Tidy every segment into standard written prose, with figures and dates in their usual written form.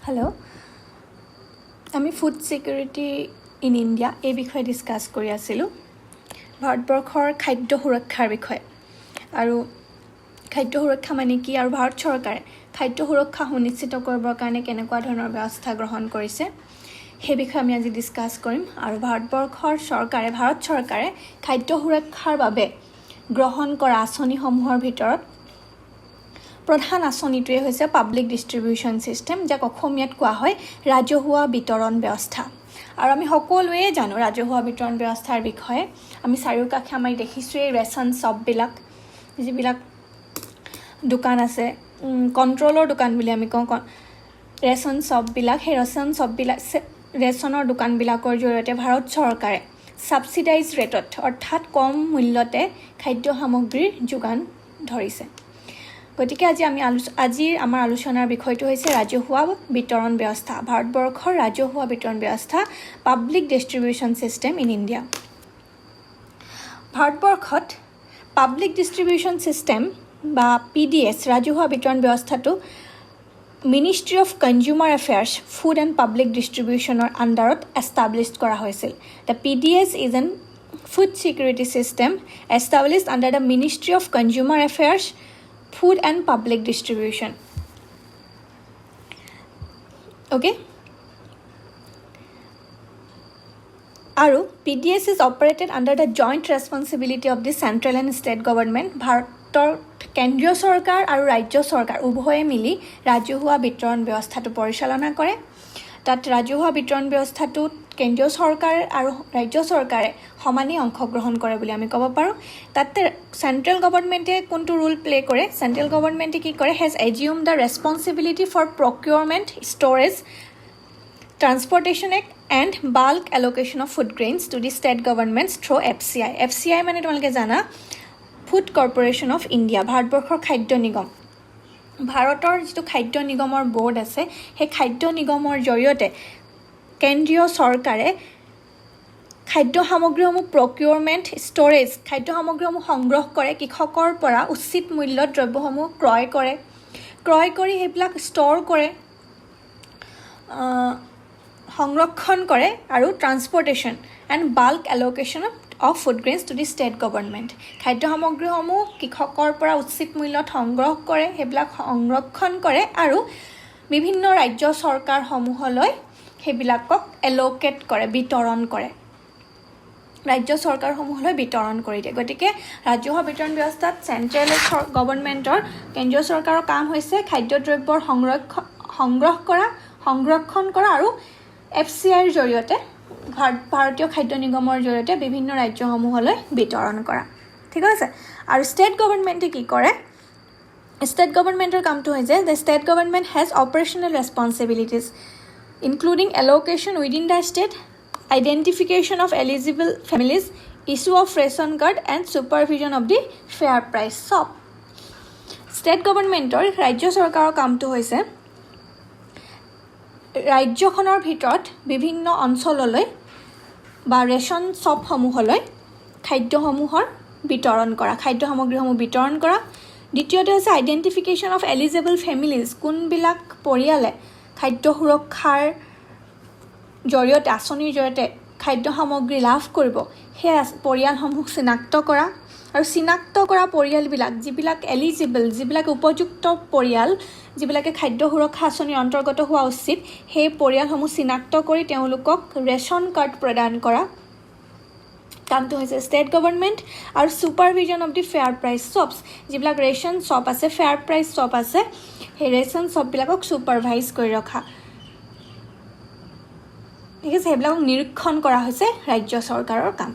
Hello' আমি food security in India এই বিষয়ে ডিছকাছ কৰি আছিলোঁ ভাৰতবৰ্ষৰ খাদ্য সুৰক্ষাৰ বিষয়ে আৰু খাদ্য সুৰক্ষা মানে কি আৰু ভাৰত চৰকাৰে খাদ্য সুৰক্ষা সুনিশ্চিত কৰিবৰ কাৰণে কেনেকুৱা ধৰণৰ ব্যৱস্থা গ্ৰহণ কৰিছে সেই বিষয়ে আমি আজি ডিছকাছ কৰিম আৰু ভাৰত চৰকাৰে খাদ্য সুৰক্ষাৰ বাবে গ্ৰহণ কৰা আঁচনিসমূহৰ ভিতৰত প্ৰধান আঁচনিটোৱে হৈছে পাব্লিক ডিষ্ট্ৰিবিউশ্যন ছিষ্টেম যাক অসমীয়াত কোৱা হয় ৰাজহুৱা বিতৰণ ব্যৱস্থা আৰু আমি সকলোৱে জানো ৰাজহুৱা বিতৰণ ব্যৱস্থাৰ বিষয়ে আমি চাৰিওকাষে আমি দেখিছোঁ এই ৰেচন শ্বপবিলাক যিবিলাক দোকান আছে কণ্ট্ৰলৰ দোকান বুলি আমি কওঁ ৰেচন শ্বপবিলাক সেই ৰেচনৰ দোকানবিলাকৰ জৰিয়তে ভাৰত চৰকাৰে ছাবচিডাইজ ৰেটত অৰ্থাৎ কম মূল্যতে খাদ্য সামগ্ৰীৰ যোগান ধৰিছে গতিকে আজিৰ আমাৰ আলোচনাৰ বিষয়টো হৈছে ৰাজহুৱা বিতৰণ ব্যৱস্থা ভাৰতবৰ্ষৰ ৰাজহুৱা বিতৰণ ব্যৱস্থা public distribution system in India ভাৰতবৰ্ষত পাব্লিক ডিষ্ট্ৰিবিউশ্যন ছিষ্টেম বা PDS ৰাজহুৱা বিতৰণ ব্যৱস্থাটো ministry of consumer affairs food and public ডিষ্ট্ৰিবিউশ্যনৰ আণ্ডাৰত এষ্টাব্লিছ কৰা হৈছিল the PDS is an food security system established under the ministry of consumer affairs food and public distribution okay aru PDS is operated under the joint responsibility of the central and state government bharator kendriyo sarkar aru rajya sarkar ubhoye mili rajhuwa bitoron byabosthato porichalona kore tat rajhuwa bitoron byabosthato কেন্দ্ৰীয় চৰকাৰ আৰু ৰাজ্য চৰকাৰে সমানে অংশগ্ৰহণ কৰে বুলি আমি ক'ব পাৰোঁ তাতে সেন্ট্ৰেল গভৰ্ণমেণ্টে কোনটো ৰোল প্লে কৰে সেন্ট্ৰেল গভৰ্ণমেণ্টে কি কৰে has assume the responsibility for procurement storage transportation and bulk allocation of food grains to the state governments through FCI মানে তোমালোকে জানা ফুড কৰ্পোৰেশ্যন অফ ইণ্ডিয়া ভাৰতবৰ্ষৰ খাদ্য নিগম ভাৰতৰ যিটো খাদ্য নিগমৰ বৰ্ড আছে সেই খাদ্য নিগমৰ জৰিয়তে কেন্দ্ৰীয় চৰকাৰে খাদ্য সামগ্ৰীসমূহ প্ৰকিউৰমেণ্ট ষ্ট'ৰেজ খাদ্য সামগ্ৰীসমূহ সংগ্ৰহ কৰে কৃষকৰ পৰা উচিত মূল্যত দ্ৰব্যসমূহ ক্ৰয় কৰি সেইবিলাক ষ্ট'ৰ কৰে সংৰক্ষণ কৰে আৰু transportation and bulk allocation of food grains to the state government খাদ্য সামগ্ৰীসমূহ কৃষকৰ পৰা উচিত মূল্যত সংগ্ৰহ কৰে সেইবিলাক সংৰক্ষণ কৰে আৰু বিভিন্ন ৰাজ্য চৰকাৰসমূহলৈ সেইবিলাকক এলোকেট কৰে বিতৰণ কৰে ৰাজ্য চৰকাৰসমূহলৈ বিতৰণ কৰি দিয়ে গতিকে ৰাজহুৱা বিতৰণ ব্যৱস্থাত চেণ্ট্ৰেল গভৰ্ণমেণ্টৰ কেন্দ্ৰীয় চৰকাৰৰ কাম হৈছে খাদ্যদ্ৰব্যৰ সংগ্ৰহ কৰা সংৰক্ষণ কৰা আৰু FCIৰ জৰিয়তে ভাৰতীয় খাদ্য নিগমৰ জৰিয়তে বিভিন্ন ৰাজ্যসমূহলৈ বিতৰণ কৰা ঠিক আছে আৰু ষ্টেট গভৰ্ণমেণ্টে কি কৰে ষ্টেট গভৰ্ণমেণ্টৰ কামটো হৈছে the state government has operational responsibilities including allocation within the state, identification of eligible families, issue of ration card and supervision of the fair price shop. State governmentor ৰাজ্য চৰকাৰৰ কামটো হৈছে ৰাজ্যখনৰ ভিতৰত বিভিন্ন অঞ্চললৈ বা ৰেচন শ্বপসমূহলৈ খাদ্যসমূহৰ বিতৰণ কৰা খাদ্য সামগ্ৰীসমূহ বিতৰণ কৰা দ্বিতীয়তে হৈছে আইডেণ্টিফিকেশ্যন অফ এলিজিবল ফেমিলিজ কোনবিলাক পৰিয়ালে খাদ্য সুৰক্ষাৰ জৰিয়তে আঁচনিৰ জৰিয়তে খাদ্য সামগ্ৰী লাভ কৰিব সেই পৰিয়ালসমূহ চিনাক্ত কৰা আৰু চিনাক্ত কৰা পৰিয়ালবিলাক যিবিলাক এলিজিবল যিবিলাক উপযুক্ত পৰিয়াল যিবিলাকে খাদ্য সুৰক্ষা আঁচনিৰ অন্তৰ্গত হোৱা উচিত সেই পৰিয়ালসমূহ চিনাক্ত কৰি তেওঁলোকক ৰেচন কাৰ্ড প্ৰদান কৰা কামটো হৈছে ষ্টেট গভৰ্ণমেণ্ট আৰু ছুপাৰভিজন অফ দি ফেয়াৰ প্ৰাইচ শ্বপছ যিবিলাক ৰেচন শ্বপ আছে ফেয়াৰ প্ৰাইচ শ্বপ আছে সেই ৰেচন শ্বপবিলাকক ছুপাৰভাইজ কৰি ৰখা ঠিক আছে সেইবিলাকক নিৰীক্ষণ কৰা হৈছে ৰাজ্য চৰকাৰৰ কাম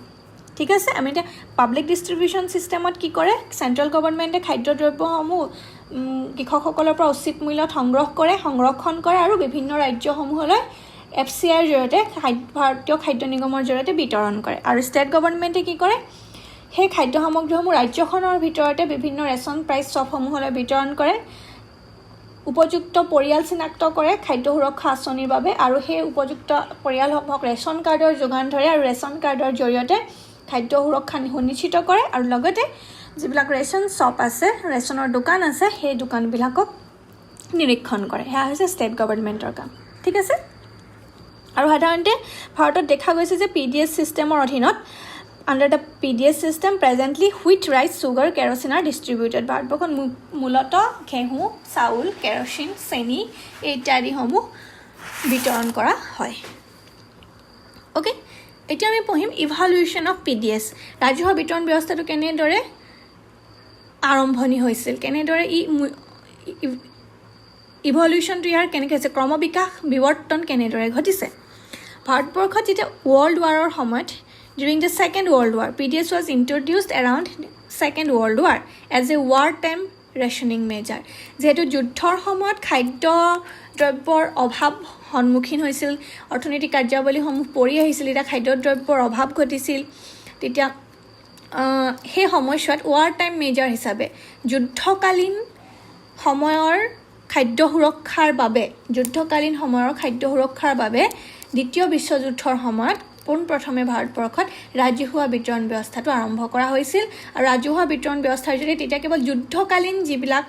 ঠিক আছে আমি এতিয়া পাব্লিক ডিষ্ট্ৰিবিউশ্যন ছিষ্টেমত কি কৰে চেণ্ট্ৰেল গভৰ্ণমেণ্টে খাদ্যদ্ৰব্যসমূহ কৃষকসকলৰ পৰা উচিত মূল্যত সংগ্ৰহ কৰে সংৰক্ষণ কৰে আৰু বিভিন্ন ৰাজ্যসমূহলৈ FCIৰ জৰিয়তে ভাৰতীয় খাদ্য নিগমৰ জৰিয়তে বিতৰণ কৰে আৰু ষ্টেট গভৰ্ণমেণ্টে কি কৰে সেই খাদ্য সামগ্ৰীসমূহ ৰাজ্যখনৰ ভিতৰতে বিভিন্ন ৰেচন প্ৰাইচ শ্বপসমূহলৈ বিতৰণ কৰে উপযুক্ত পৰিয়াল চিনাক্ত কৰে খাদ্য সুৰক্ষা আঁচনিৰ বাবে আৰু সেই উপযুক্ত পৰিয়ালসমূহক ৰেচন কাৰ্ডৰ যোগান ধৰে আৰু ৰেচন কাৰ্ডৰ জৰিয়তে খাদ্য সুৰক্ষা সুনিশ্চিত কৰে আৰু লগতে যিবিলাক ৰেচন শ্বপ আছে ৰেচনৰ দোকান আছে সেই দোকানবিলাকক নিৰীক্ষণ কৰে সেয়া হৈছে ষ্টেট গভৰ্ণমেণ্টৰ কাম ঠিক আছে আৰু সাধাৰণতে ভাৰতত দেখা গৈছে যে PDS চিষ্টেমৰ অধীনত under the PDS system presently wheat rice sugar kerosene are distributed ভাৰতবৰ্ষত মূলতঃ ঘেঁহু চাউল কেৰচিন চেনি ইত্যাদি সমূহ বিতৰণ কৰা হয় ওকে এতিয়া আমি পঢ়িম ইভালুৱেশ্যন অফ PDS ৰাজহুৱা বিতৰণ ব্যৱস্থাটো কেনেদৰে আৰম্ভণি হৈছিল কেনেদৰে ইভলিউশ্যনটো ইয়াৰ কেনেকৈ হৈছে ক্ৰমবিকাশ বিৱৰ্তন কেনেদৰে ঘটিছে ভাৰতবৰ্ষত যেতিয়া ৱৰ্ল্ড ৱাৰৰ সময়ত during the second world war PDS was introduced around second world war as a wartime rationing measure যেহেতু যুদ্ধৰ সময়ত খাদ্য দ্ৰব্যৰ অভাৱ সন্মুখীন হৈছিল অৰ্থনৈতিক কাৰ্যাৱলীসমূহ পৰি আহিছিল এটা খাদ্য দ্ৰব্যৰ অভাৱ ঘটিছিল তেতিয়া সেই সময়ছোৱাত ৱাৰ টাইম মেজাৰ হিচাপে যুদ্ধকালীন সময়ৰ খাদ্য সুৰক্ষাৰ বাবে দ্বিতীয় বিশ্বযুদ্ধৰ সময়ত পোনপ্ৰথমে ভাৰতবৰ্ষত ৰাজহুৱা বিতৰণ ব্যৱস্থাটো আৰম্ভ কৰা হৈছিল আৰু ৰাজহুৱা বিতৰণ ব্যৱস্থাৰ জৰিয়তে তেতিয়া কেৱল যুদ্ধকালীন যিবিলাক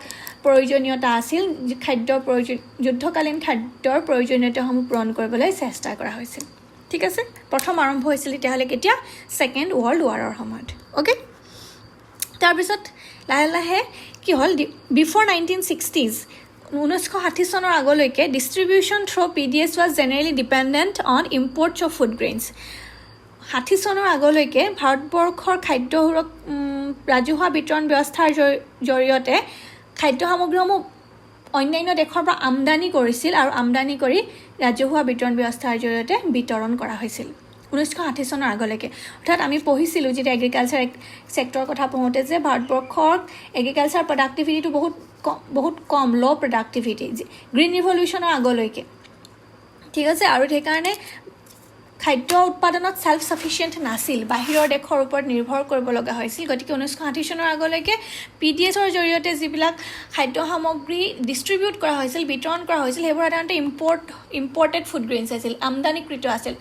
প্ৰয়োজনীয়তা আছিল যুদ্ধকালীন খাদ্যৰ প্ৰয়োজনীয়তাসমূহ পূৰণ কৰিবলৈ চেষ্টা কৰা হৈছিল ঠিক আছে প্ৰথম আৰম্ভ হৈছিল তেতিয়াহ'লে কেতিয়া ছেকেণ্ড ৱৰ্ল্ড ৱাৰৰ সময়ত ওকে তাৰপিছত লাহে লাহে কি হ'ল বিফৰ 1960s 1960 চনৰ আগলৈকে distribution through PDS was generally dependent on imports of food grains 60 চনৰ আগলৈকে ভাৰতবৰ্ষৰ খাদ্য ৰাজহুৱা বিতৰণ ব্যৱস্থাৰ জৰিয়তে খাদ্য সামগ্ৰীসমূহ অন্যান্য দেশৰ পৰা আমদানি কৰিছিল আৰু আমদানি কৰি ৰাজহুৱা বিতৰণ ব্যৱস্থাৰ জৰিয়তে বিতৰণ কৰা হৈছিল 1960 চনৰ আগলৈকে অৰ্থাৎ আমি পঢ়িছিলোঁ যে এগ্ৰিকালচাৰ সেক্টৰৰ কথা পঢ়োতে যে ভাৰতবৰ্ষৰ এগ্ৰিকালচাৰ প্ৰডাক্টিভিটিটো বহুত কম ল' প্ৰডাক্টিভিটি গ্ৰীণ ৰিভলিউশ্যনৰ আগলৈকে ঠিক আছে আৰু সেইকাৰণে খাদ্য উৎপাদনত সেল্ফ সাফিচিয়েন্ট নাছিল বাহিৰৰ দেশৰ ওপৰত নিৰ্ভৰ কৰিব লগা হৈছিল গতিকে 1960 চনৰ আগলৈকে PDSৰ জৰিয়তে যিবিলাক খাদ্য সামগ্ৰী ডিষ্ট্ৰিবিউট কৰা হৈছিল বিতৰণ কৰা হৈছিল সেইবোৰ সাধাৰণতে ইম্পৰ্টেড ফুড গ্ৰেইনছ আছিল আমদানিকৃত আছিল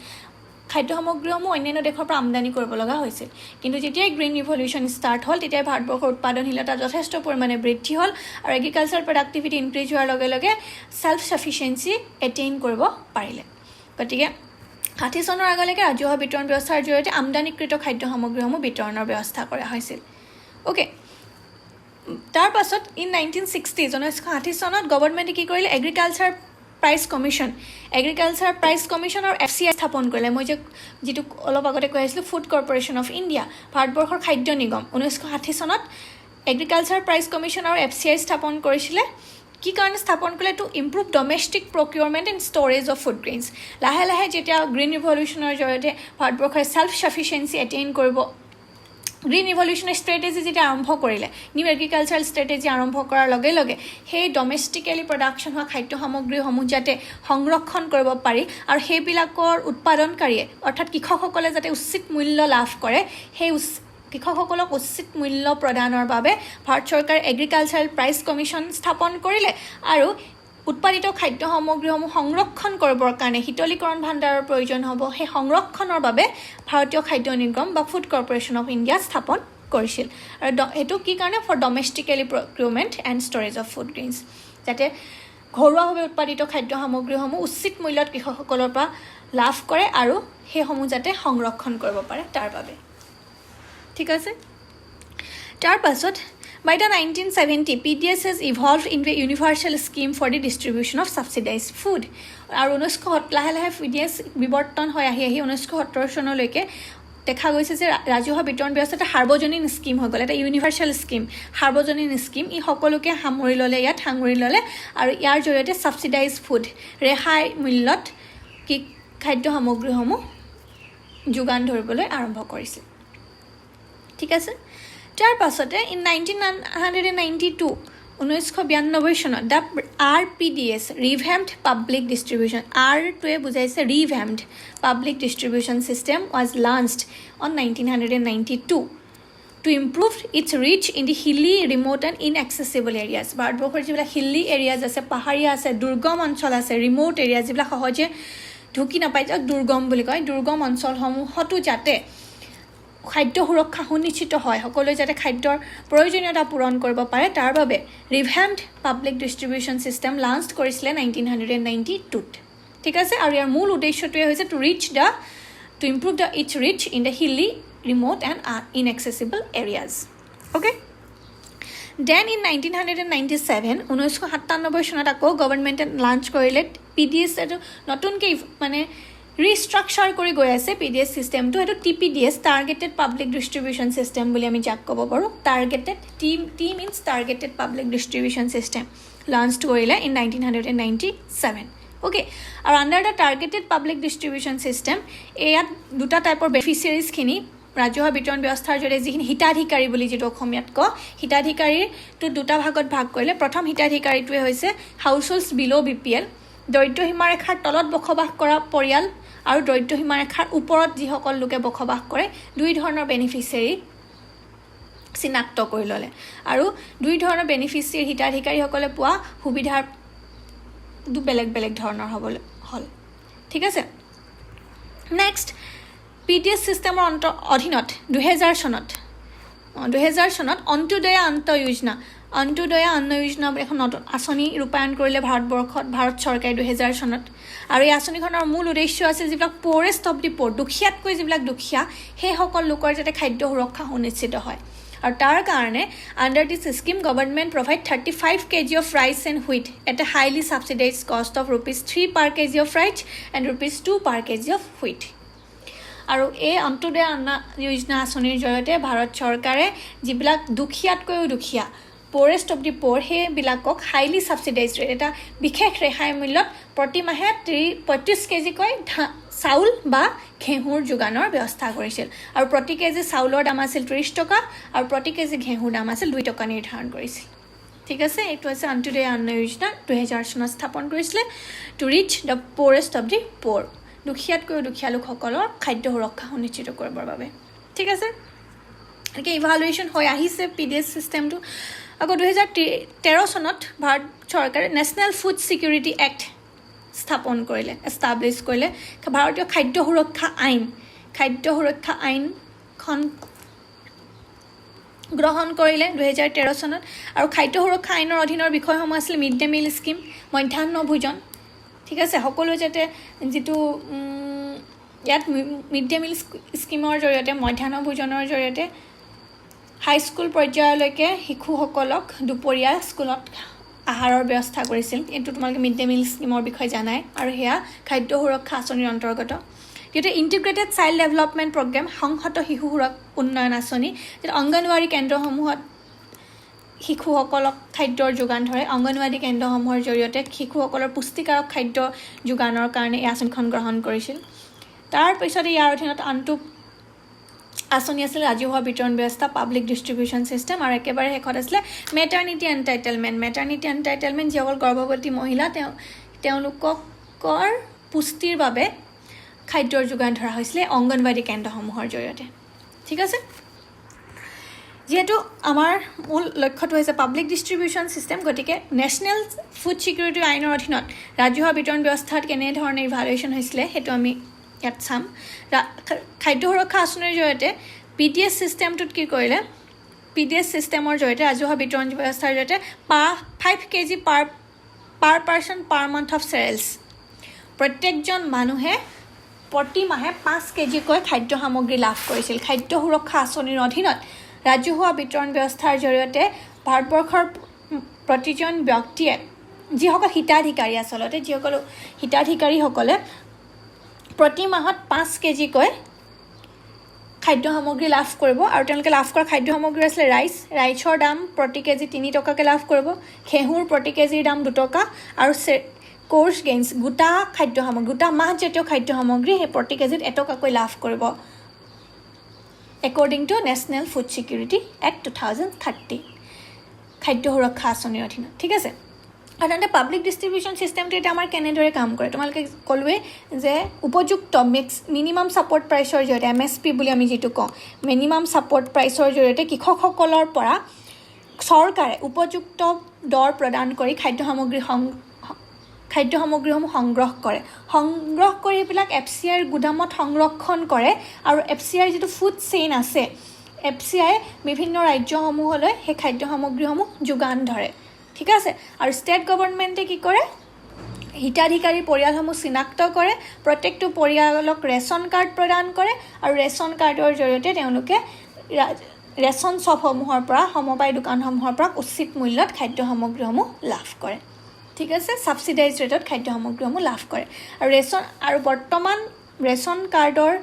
খাদ্য সামগ্ৰীসমূহ অন্যান্য দেশৰ পৰা আমদানি কৰিব লগা হৈছিল কিন্তু যেতিয়াই গ্ৰীণ ৰিভলিউশ্যন ষ্টাৰ্ট হ'ল তেতিয়াই ভাৰতবৰ্ষৰ উৎপাদনশীলতা যথেষ্ট পৰিমাণে বৃদ্ধি হ'ল আৰু এগ্ৰিকালচাৰ প্ৰডাক্টিভিটি ইনক্ৰিজ হোৱাৰ লগে লগে সেল্ফ সাফিচিয়েন্সি এটেইন কৰিব পাৰিলে গতিকে 60 চনৰ আগলৈকে ৰাজহুৱা বিতৰণ ব্যৱস্থাৰ জৰিয়তে আমদানিকৃত খাদ্য সামগ্ৰীসমূহ বিতৰণৰ ব্যৱস্থা কৰা হৈছিল ওকে তাৰ পাছত ইন 1960s 1960 চনত গভৰ্ণমেণ্টে কি কৰিলে এগ্ৰিকালচাৰ প্ৰাইচ কমিশ্যন আৰু FCI স্থাপন কৰিলে মই যে যিটো অলপ আগতে কৈ আছিলোঁ ফুড কৰ্পোৰেশ্যন অফ ইণ্ডিয়া ভাৰতবৰ্ষৰ খাদ্য নিগম 1960 চনত এগ্ৰিকালচাৰ প্ৰাইচ কমিশ্যন আৰু FCI স্থাপন কৰিছিলে কি কাৰণে স্থাপন কৰিলে to improve domestic procurement and storage of food grains লাহে লাহে যেতিয়া গ্ৰীণ ৰিভলিউশ্যনৰ জৰিয়তে ভাৰতবৰ্ষই সেল্ফ সাফিচিয়েন্সি এটেইন কৰিব গ্ৰীণ ৰিভলিউশ্যনৰ ষ্ট্ৰেটেজি যেতিয়া আৰম্ভ কৰিলে নিউ এগ্ৰিকালচাৰেল ষ্ট্ৰেটেজি আৰম্ভ কৰাৰ লগে লগে সেই ডমেষ্টিকেলি প্ৰডাকশ্যন হোৱা খাদ্য সামগ্ৰীসমূহ যাতে সংৰক্ষণ কৰিব পাৰি আৰু সেইবিলাকৰ উৎপাদনকাৰীয়ে অৰ্থাৎ কৃষকসকলে যাতে উচিত মূল্য লাভ কৰে সেই কৃষকসকলক উচিত মূল্য প্ৰদানৰ বাবে ভাৰত চৰকাৰে এগ্ৰিকালচাৰেল প্ৰাইচ কমিশ্যন স্থাপন কৰিলে আৰু উৎপাদিত খাদ্য সামগ্ৰীসমূহ সংৰক্ষণ কৰিবৰ কাৰণে শীতলীকৰণ ভাণ্ডাৰৰ প্ৰয়োজন হ'ব সেই সংৰক্ষণৰ বাবে ভাৰতীয় খাদ্য নিগম বা ফুড কৰ্পোৰেশ্যন অফ ইণ্ডিয়া স্থাপন কৰিছিল আৰু সেইটো কি কাৰণে for domestically procurement and storage of food grains যাতে ঘৰুৱাভাৱে উৎপাদিত খাদ্য সামগ্ৰীসমূহ উচিত মূল্যত কৃষকসকলৰ পৰা লাভ কৰে আৰু সেইসমূহ যাতে সংৰক্ষণ কৰিব পাৰে তাৰ বাবে ঠিক আছে তাৰ পাছত By the 1970, PDS has evolved into a universal scheme for the distribution of subsidized food. আৰু 1970 লাহে লাহে PDS বিৱৰ্তন হৈ আহি 1970 চনলৈকে দেখা গৈছে যে ৰাজহুৱা বিতৰণ ব্যৱস্থা এটা সাৰ্বজনীন স্কিম হৈ গ'ল এটা ইউনিভাৰ্চেল স্কিম সাৰ্বজনীন স্কিম ই সকলোকে সামৰি ল'লে আৰু ইয়াৰ জৰিয়তে ছাবচিডাইজ ফুড ৰেহাই মূল্যত কি খাদ্য সামগ্ৰীসমূহ যোগান ধৰিবলৈ আৰম্ভ কৰিছিল ঠিক আছে তাৰ পাছতে ইন 1992 চনত the RPDS revamped public distribution টোৱে বুজাইছে revamped public distribution system was launched on 1992 to improve its reach in the hilly, remote and inaccessible areas. ভাৰতবৰ্ষৰ যিবিলাক হিলি এৰিয়াজ আছে পাহাৰীয়া আছে দুৰ্গম অঞ্চল আছে ৰিমোট এৰিয়া যিবিলাক সহজে ঢুকি নাপায় যাক দুৰ্গম বুলি কয় দুৰ্গম অঞ্চলসমূহতো যাতে খাদ্য সুৰক্ষা সুনিশ্চিত হয় সকলোৱে যাতে খাদ্যৰ প্ৰয়োজনীয়তা পূৰণ কৰিব পাৰে তাৰ বাবে ৰিভেম্পড পাব্লিক ডিষ্ট্ৰিবিউশ্যন ছিষ্টেম লঞ্চ কৰিছিলে 1992ত ঠিক আছে আৰু ইয়াৰ মূল উদ্দেশ্যটোৱে হৈছে to improve its reach in the hilly remote and inaccessible areas okay then in 1997 1997 চনত আকৌ গভৰ্ণমেণ্টে লঞ্চ কৰিলে PDS এটো নতুনকৈ মানে ৰিষ্ট্ৰাকচাৰ কৰি গৈ আছে PDS সিস্টেমটো এটো TPDS targeted public distribution system বুলি আমি যাক ক'ব পাৰো targeted T means targeted public distribution system launch কৰিলে ইন 1997 okay আৰু আন্ডাৰ দা টাৰ্গেটেড পাব্লিক ডিষ্ট্ৰিবিউশ্যন সিস্টেম ইয়াত দুটা টাইপৰ বেনিফিচিয়াৰিজখিনি ৰাজহুৱা বিতৰণ ব্যৱস্থাৰ জৰিয়তে যিখিনি হিতাধিকাৰী বুলি যেটো অসমীয়াত ক হিতাধিকাৰীটো দুটা ভাগত ভাগ কৰিলে প্ৰথম হিতাধিকাৰীটোৱে হৈছে হাউচ হোল্ডছ বিলো BPL দৰিদ্ৰ সীমাৰেখাৰ তলত বসবাস কৰা পৰিয়াল আৰু দৰিদ্ৰ সীমাৰেখাৰ ওপৰত যিসকল লোকে বসবাস কৰে দুই ধৰণৰ বেনিফিচিয়াৰী চিনাক্ত কৰি ল'লে আৰু দুই ধৰণৰ বেনিফিচিয়াৰী হিতাধিকাৰীসকলে পোৱা সুবিধাৰ দু বেলেগ বেলেগ ধৰণৰ হল ঠিক আছে নেক্সট PDS সিস্টেমৰ অধীনত 2000 চনত অন্ত্যোদয়া অন্ন যোজনা এখন নতুন আঁচনি ৰূপায়ণ কৰিলে ভাৰত চৰকাৰে 2000 চনত আৰু এই আঁচনিখনৰ মূল উদ্দেশ্য আছে যিবিলাক প'ৰেষ্ট অফ দি প'ৰ দুখীয়াতকৈ যিবিলাক দুখীয়া সেইসকল লোকৰ যাতে খাদ্য সুৰক্ষা সুনিশ্চিত হয় আৰু তাৰ কাৰণে under this scheme government provide 35 kg of rice and wheat at a highly subsidized cost of ₹3 per kg of rice and ₹2 per kg of wheat আৰু এই অন্ত্যোদয়া অন্ন যোজনা আঁচনিৰ জৰিয়তে ভাৰত চৰকাৰে যিবিলাক দুখীয়াতকৈও দুখীয়া প'ৰেষ্ট অফ দি প'ৰ সেইবিলাকক হাইলি ছাবচিডাইজ ৰেট এটা বিশেষ ৰেহাই মূল্যত প্ৰতি মাহে 35 কেজিকৈ চাউল বা ঘেঁহুৰ যোগানৰ ব্যৱস্থা কৰিছিল আৰু প্ৰতি কেজি চাউলৰ দাম আছিল 30 টকা আৰু প্ৰতি কেজি ঘেঁহুৰ দাম আছিল 2 টকা নিৰ্ধাৰণ কৰিছিল ঠিক আছে এইটো আছে অন্ত্যোদয়া অন্ন যোজনা 2000 চনত স্থাপন কৰিছিলে to reach the poorest of the poor দুখীয়াতকৈ দুখীয়া লোকসকলৰ খাদ্য সুৰক্ষা সুনিশ্চিত কৰিবৰ বাবে ঠিক আছে একে ইভালুৱেশ্যন হৈ আহিছে PDS সিস্টেমটো আকৌ 2013 চনত ভাৰত চৰকাৰে নেশ্যনেল ফুড সিকিউৰিটি এক্ট স্থাপন কৰিলে এষ্টাব্লিছ কৰিলে ভাৰতীয় খাদ্য সুৰক্ষা আইনখন গ্ৰহণ কৰিলে 2013 চনত আৰু খাদ্য সুৰক্ষা আইনৰ অধীনৰ বিষয়সমূহ আছিল মিড ডে মিল স্কিম মধ্যাহ্ন ভোজন ঠিক আছে সকলো যাতে যেটো ইয়াত মিড ডে মিল স্কিমৰ জৰিয়তে মধ্যাহ্ন ভোজনৰ জৰিয়তে হাইস্কুল পৰ্যায়লৈকে শিশুসকলক দুপৰীয়া স্কুলত আহাৰৰ ব্যৱস্থা কৰিছিল কিন্তু তোমালোকে মিড ডে মিল স্কিমৰ বিষয়ে জানাই আৰু হেয়া খাদ্য সুৰক্ষা আঁচনিৰ অন্তৰ্গত যেটো ইন্টিগ্ৰেটেড চাইল্ড ডেভেলপমেণ্ট প্ৰগ্ৰাম সংহত শিশু উন্নয়ন আঁচনি যেটো অংগনৱাড়ী কেন্দ্ৰসমূহত শিশুসকলক খাদ্যৰ যোগান ধৰে অংগনৱাড়ী কেন্দ্ৰসমূহৰ জৰিয়তে শিশুসকলৰ পুষ্টিকাৰক খাদ্য যোগানৰ কাৰণে এই আঁচনিখন গ্ৰহণ কৰিছিল তাৰ পিছতে ইয়াৰ অধীনত আনটো আঁচনি আছিল ৰাজহুৱা বিতৰণ ব্যৱস্থা পাব্লিক ডিষ্ট্ৰিবিউশ্যন সিস্টেম আৰু একেবাৰে শেষত আছিল মেটাৰনিটি এণ্টাইটেলমেণ্ট যিসকল গৰ্ভৱতী মহিলা তেওঁলোকৰ পুষ্টিৰ বাবে খাদ্যৰ যোগান ধৰা হৈছিলে অংগনৱাড়ী কেন্দ্ৰসমূহৰ জৰিয়তে ঠিক আছে যেহেতু আমাৰ মূল লক্ষ্যটো হৈছে পাব্লিক ডিষ্ট্ৰিবিউশ্যন সিস্টেম গতিকে নেশ্যনেল ফুড সিকিউৰিটি আইনৰ অধীনত ৰাজহুৱা বিতৰণ ব্যৱস্থাত কেনেধৰণে ইভালুৱেশ্যন হৈছিলে সেইটো আমি ইয়াত চাম খাদ্য সুৰক্ষা আঁচনিৰ জৰিয়তে PDS সিস্টেমটোত কি কৰিলে PDS সিস্টেমৰ জৰিয়তে ৰাজহুৱা বিতৰণ ব্যৱস্থাৰ জৰিয়তে 5 kg per person per month of cereals প্ৰত্যেকজন মানুহে প্ৰতি মাহে 5 কেজিকৈ খাদ্য সামগ্ৰী লাভ কৰিছিল খাদ্য সুৰক্ষা আঁচনিৰ অধীনত ৰাজহুৱা বিতৰণ ব্যৱস্থাৰ জৰিয়তে ভাৰতবৰ্ষৰ প্ৰতিজন ব্যক্তিয়ে যিসকল হিতাধিকাৰী আচলতে যিসকল হিতাধিকাৰীসকলে প্ৰতি মাহত 5 কেজিকৈ খাদ্য সামগ্ৰী লাভ কৰিব আৰু তেওঁলোকে লাভ কৰা খাদ্য সামগ্ৰী আছিল ৰাইচৰ দাম প্ৰতি কেজি 3 টকাকৈ লাভ কৰিব ঘেঁহুৰ প্ৰতি কেজিৰ দাম 2 টকা আৰু কোৰ্ছ গেইনছ গোটা খাদ্য সামগ্ৰী গোটা মাহজাতীয় খাদ্য সামগ্ৰী সেই প্ৰতি কেজিত 1 টকাকৈ লাভ কৰিব according to National Food Security Act 2030 খাদ্য সুৰক্ষা আঁচনিৰ অধীনত ঠিক আছে সাধাৰণতে পাব্লিক ডিষ্ট্ৰিবিউশ্যন সিস্টেমটো এটা আমাৰ কেনেদৰে কাম কৰে তোমালোকে ক'লোৱে যে উপযুক্ত মিনিমাম ছাপৰ্ট প্ৰাইচৰ জৰিয়তে MSP বুলি আমি যেটো কওঁ মিনিমাম ছাপৰ্ট প্ৰাইচৰ জৰিয়তে কৃষকসকলৰ পৰা চৰকাৰে উপযুক্ত দৰ প্ৰদান কৰি খাদ্য খাদ্য সামগ্ৰীসমূহ সংগ্ৰহ কৰি এইবিলাক FCIৰ গুদামত সংৰক্ষণ কৰে আৰু FCIৰ যিটো ফুড চেইন আছে FCI বিভিন্ন ৰাজ্যসমূহলৈ সেই খাদ্য সামগ্ৰীসমূহ যোগান ধৰে ঠিক আছে আৰু ষ্টেট গভৰ্ণমেণ্টে কি কৰে হিতাধিকাৰী পৰিয়ালসমূহ চিনাক্ত কৰে প্ৰত্যেকটো পৰিয়ালক ৰেচন কাৰ্ড প্ৰদান কৰে আৰু ৰেচন কাৰ্ডৰ জৰিয়তে তেওঁলোকে ৰেচন শ্বপসমূহৰ পৰা সমবায় দোকানসমূহৰ পৰা উচিত মূল্যত খাদ্য সামগ্ৰীসমূহ লাভ কৰে ঠিক আছে সাবসিডাইজ ৰেটত খাদ্য সামগ্ৰীসমূহ লাভ কৰে আৰু বৰ্তমান ৰেচন কাৰ্ডৰ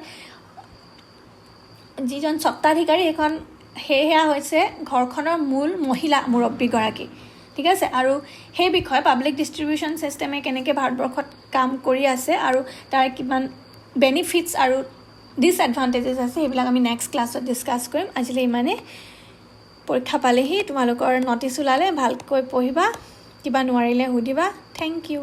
যিজন স্বত্বাধিকাৰী এখন সেয়া হৈছে ঘৰখনৰ মূল মহিলা মুৰব্বীগৰাকী ঠিক আছে আৰু সেই বিষয়ে পাব্লিক ডিস্ট্ৰিবিউশন সিস্টেমে কেনেকৈ ভাৰতবৰ্ষত কাম কৰি আছে আৰু তাৰ কিমান বেনিফিটস আৰু ডিসএডভান্টেজেস আছে এইবিলাক আমি নেক্সট ক্লাছত ডিসকাস কৰিম আজিলৈ ইমানে পৰীক্ষা পালেহি তোমালোকৰ নটিছ ওলালে ভালকৈ পঢ়িবা কিবা নোৱাৰিলে সুধিবা থ্যাংক ইউ